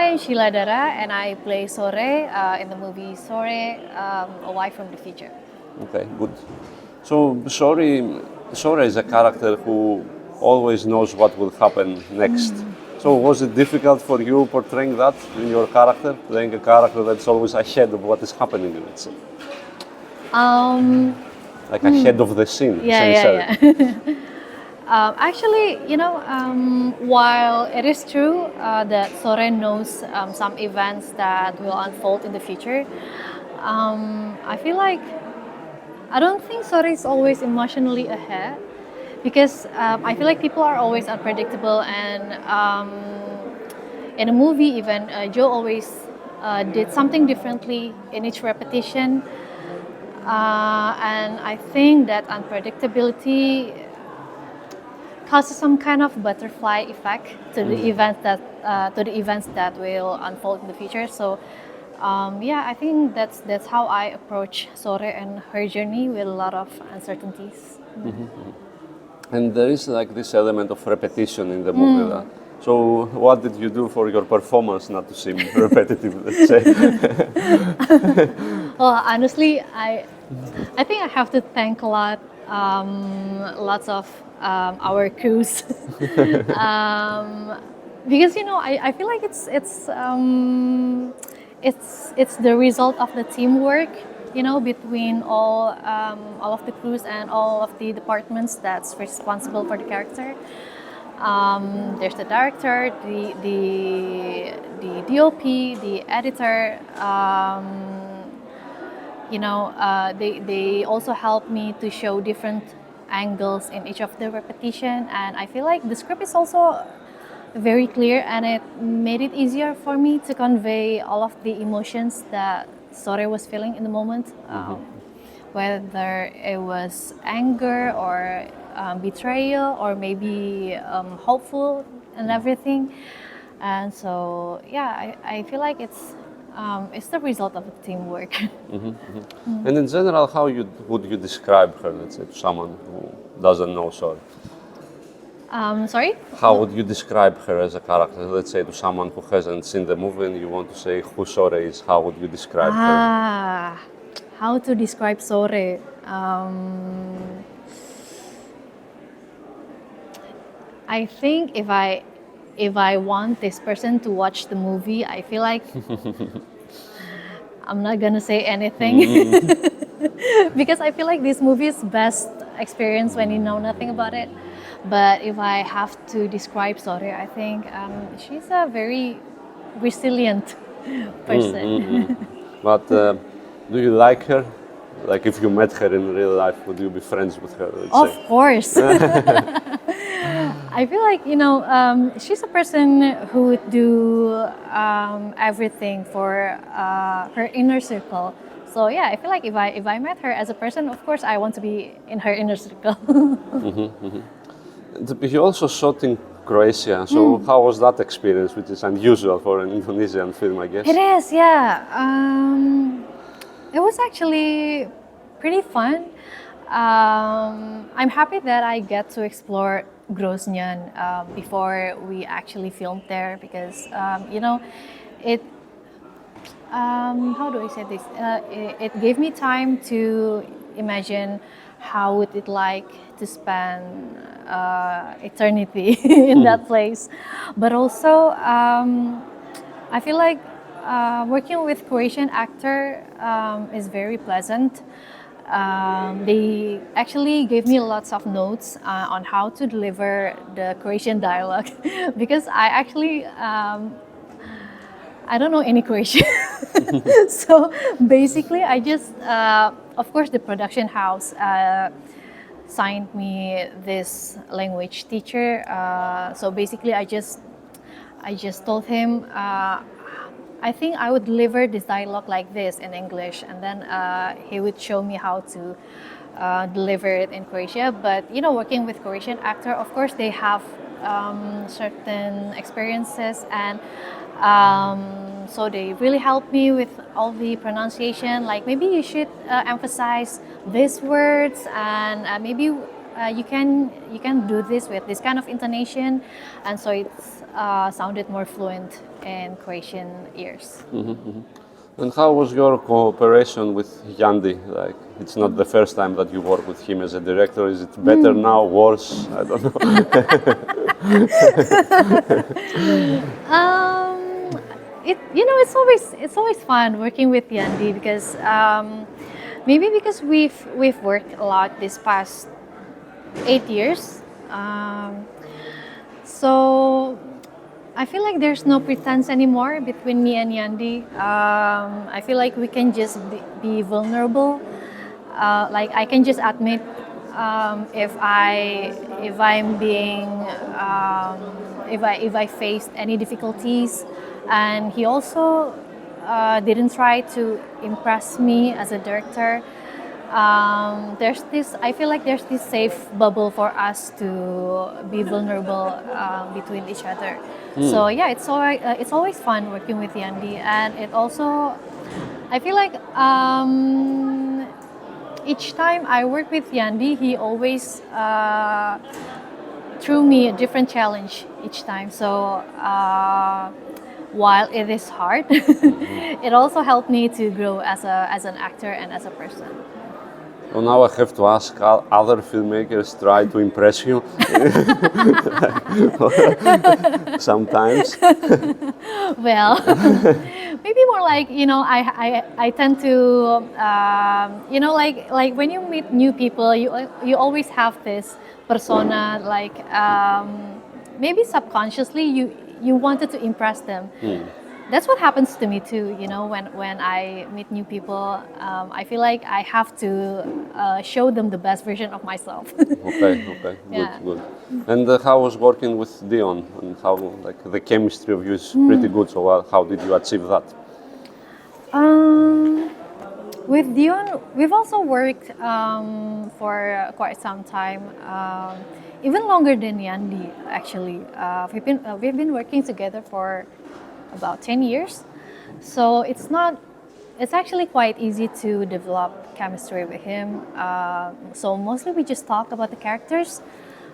I'm Sheila Dara, and I play Sore in the movie Sore, A Wife from the Future. Okay, good. So Sora is a character who always knows what will happen next. So was it difficult for you portraying that in your character, playing a character that's always ahead of what is happening in it? Um, Like ahead of the scene, essentially. yeah. Actually, while it is true that Soren knows some events that will unfold in the future, I feel like I don't think Soren is always emotionally ahead because I feel like people are always unpredictable, and in a movie, even Joe always did something differently in each repetition, and I think that unpredictability causes some kind of butterfly effect to the events that will unfold in the future. So yeah, I think that's how I approach Sore and her journey with a lot of uncertainties. And there is like this element of repetition in the movie. So what did you do for your performance not to seem repetitive, let's say? Well, honestly, I think I have to thank lots of our crews because I feel like it's the result of the teamwork, between all of the crews and all of the departments that's responsible for the character. There's the director, the DOP, the editor. They also help me to show different angles in each of the repetition, and I feel like the script is also very clear, and it made it easier for me to convey all of the emotions that Sore was feeling in the moment, whether it was anger or betrayal or maybe hopeful and everything. And so yeah, I feel like it's the result of teamwork. And in general, how would you describe her, let's say, to someone who doesn't know Sora? Sorry? How would you describe her as a character, let's say, to someone who hasn't seen the movie and you want to say who Sora is? How would you describe her? How to describe Sore? I think if I want this person to watch the movie, I feel like I'm not gonna say anything because I feel like this movie is best experience when you know nothing about it. But if I have to describe Sore, I think she's a very resilient person. But do you like her? Like if you met her in real life, would you be friends with her? Of course. I feel like she's a person who would do everything for her inner circle. So yeah, I feel like if I met her as a person, of course I want to be in her inner circle. You also shot in Croatia, so how was that experience, which is unusual for an Indonesian film, I guess? It is, yeah. It was actually pretty fun. I'm happy that I get to explore Grozny before we actually filmed there because it. How do I say this? It gave me time to imagine how would it like to spend eternity in that place, but also I feel like working with Croatian actor is very pleasant. They actually gave me lots of notes on how to deliver the Croatian dialogue because I actually I don't know any Croatian. So basically I just of course the production house signed me this language teacher. So basically I just told him I think I would deliver this dialogue like this in English, and then he would show me how to deliver it in Croatia. But working with Croatian actor, of course, they have certain experiences, and so they really helped me with all the pronunciation. Like maybe you should emphasize these words, and maybe you can do this with this kind of intonation, and so it's sounded more fluent in Croatian ears. And how was your cooperation with Yandy? Like, it's not the first time that you work with him as a director. Is it better now, worse? I don't know. It's always fun working with Yandy because maybe because we've worked a lot this past 8 years. So I feel like there's no pretense anymore between me and Yandy. I feel like we can just be vulnerable. Like I can just admit if I'm being if I faced any difficulties, and he also didn't try to impress me as a director. There's this. I feel like there's this safe bubble for us to be vulnerable between each other. So yeah, it's always fun working with Yandy, and it also I feel like each time I work with Yandy, he always threw me a different challenge each time. So while it is hard, it also helped me to grow as an actor and as a person. So now I have to ask, other filmmakers try to impress you? Sometimes. Well, maybe more like, I tend to like when you meet new people, you always have this persona, like maybe subconsciously you wanted to impress them. That's what happens to me too. When I meet new people, I feel like I have to show them the best version of myself. Okay, Yeah. good. And how was working with Dion? And how, like, the chemistry of you is pretty good. So how did you achieve that? With Dion, we've also worked for quite some time, even longer than Yandy. Actually, we've been working together for about 10 years. So it's actually quite easy to develop chemistry with him. So mostly we just talk about the characters,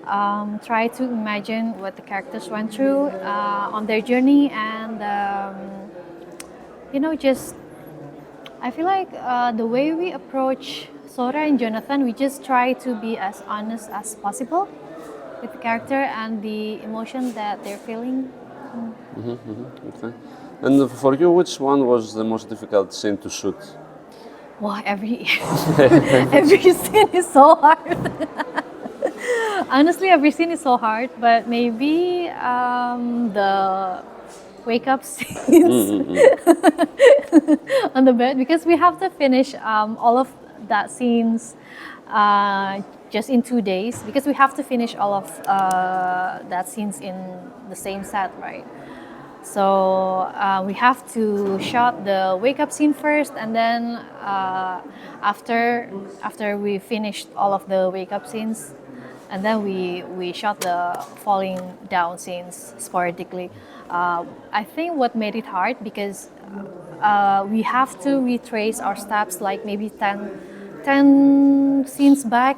try to imagine what the characters went through on their journey, and just I feel like the way we approach Sora and Jonathan, we just try to be as honest as possible with the character and the emotion that they're feeling. Okay. And for you, which one was the most difficult scene to shoot? Wow, every scene is so hard. Honestly, every scene is so hard, but maybe the wake up scenes on the bed, because we have to finish all of that scenes just in 2 days, because we have to finish all of that scenes in the same set, right? So we have to shot the wake up scene first, and then after we finished all of the wake up scenes, and then we shot the falling down scenes sporadically. I think what made it hard, because we have to retrace our steps like maybe 10 scenes back.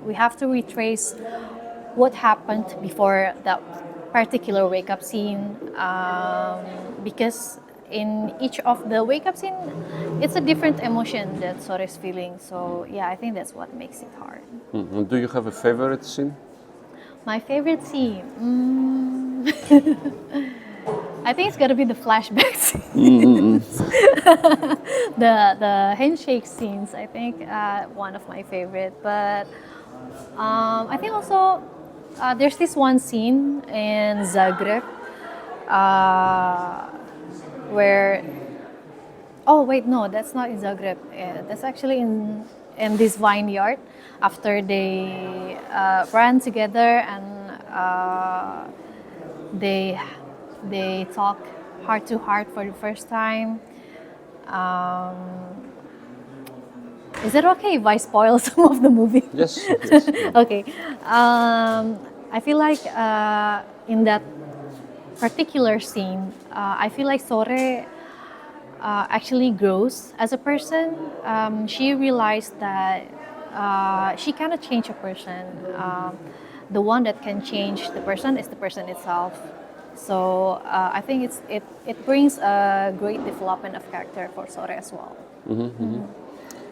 We have to retrace what happened before that particular wake up scene, because in each of the wake up scene, it's a different emotion that Sora is feeling. So yeah, I think that's what makes it hard. Do you have a favorite scene? My favorite scene, I think it's gotta be the flashback scenes. The handshake scenes, I think one of my favorite. But I think also there's this one scene in Zagreb where, oh wait, no, that's not in Zagreb. That's actually in this vineyard, after they ran together and they talk heart to heart for the first time. Is it okay if I spoil some of the movie? Yes. Okay. I feel like in that particular scene, I feel like Sore actually grows as a person. She realized that she cannot change a person. The one that can change the person is the person itself. So I think it brings a great development of character for Sore as well.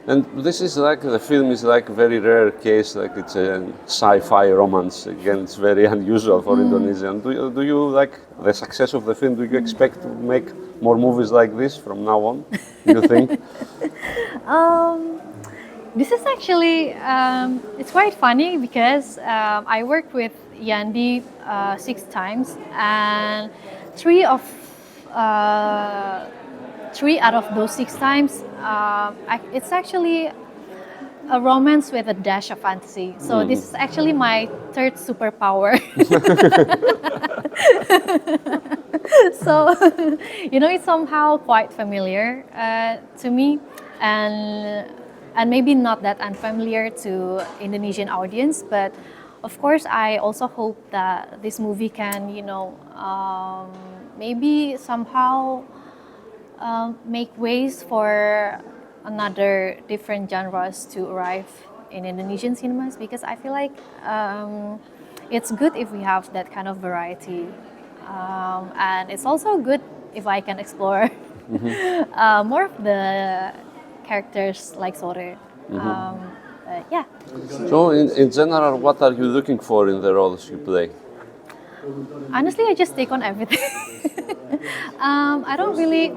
And this is like, the film is like a very rare case, like it's a sci-fi romance. Again, it's very unusual for Indonesian. Do you like the success of the film? Do you expect to make more movies like this from now on, do you think? This is actually, it's quite funny because I worked with Yandy 6 times, and three of three out of those 6 times, it's actually a romance with a dash of fantasy. So this is actually my 3rd superpower. So, it's somehow quite familiar to me, and maybe not that unfamiliar to Indonesian audience. But of course, I also hope that this movie can, maybe somehow make ways for another different genres to arrive in Indonesian cinemas, because I feel like it's good if we have that kind of variety, and it's also good if I can explore more of the characters like Sore. Yeah. So in general, what are you looking for in the roles you play? Honestly, I just take on everything. I don't really.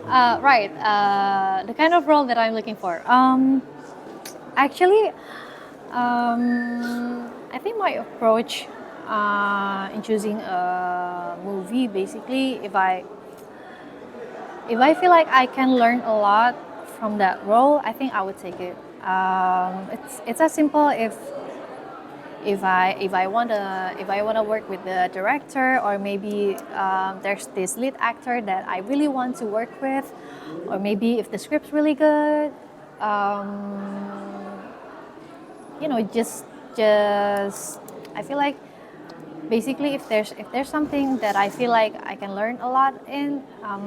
Right. The kind of role that I'm looking for. Actually, I think my approach in choosing a movie, basically, if I feel like I can learn a lot from that role, I think I would take it. It's as simple if I wanna work with the director, or maybe there's this lead actor that I really want to work with, or maybe if the script's really good, just I feel like basically if there's something that I feel like I can learn a lot in,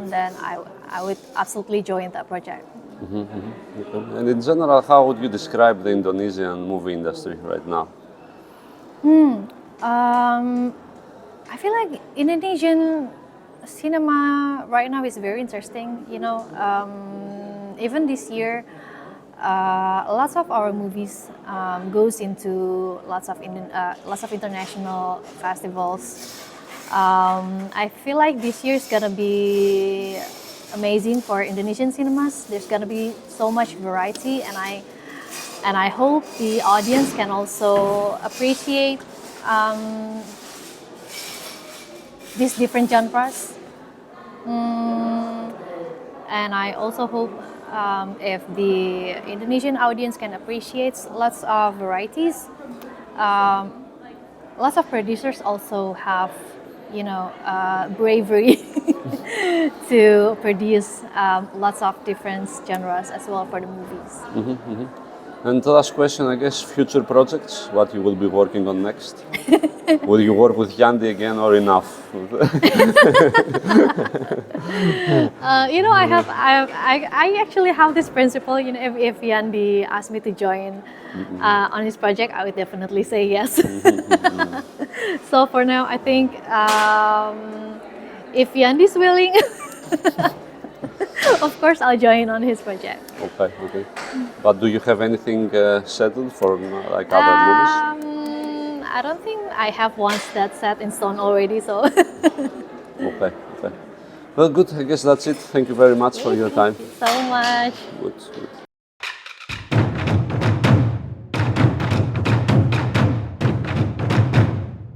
then I would absolutely join that project. And in general, how would you describe the Indonesian movie industry right now? I feel like Indonesian cinema right now is very interesting. Even this year, lots of our movies goes into lots of international festivals. I feel like this year is gonna be amazing for Indonesian cinemas. There's gonna be so much variety, and I hope the audience can also appreciate these different genres. And I also hope if the Indonesian audience can appreciate lots of varieties. Lots of producers also have, bravery to produce lots of different genres as well for the movies. And the last question, I guess, future projects, what you will be working on next? Will you work with Yandy again, or enough? I actually have this principle. If Yandy asked me to join on his project, I would definitely say yes. So for now, I think if Yandy's willing, of course I'll join on his project. Okay. But do you have anything settled for like other movies? I don't think I have one that's set in stone already. So. Okay. Well, good. I guess that's it. Thank you very much for your time. Thank you so much. Good.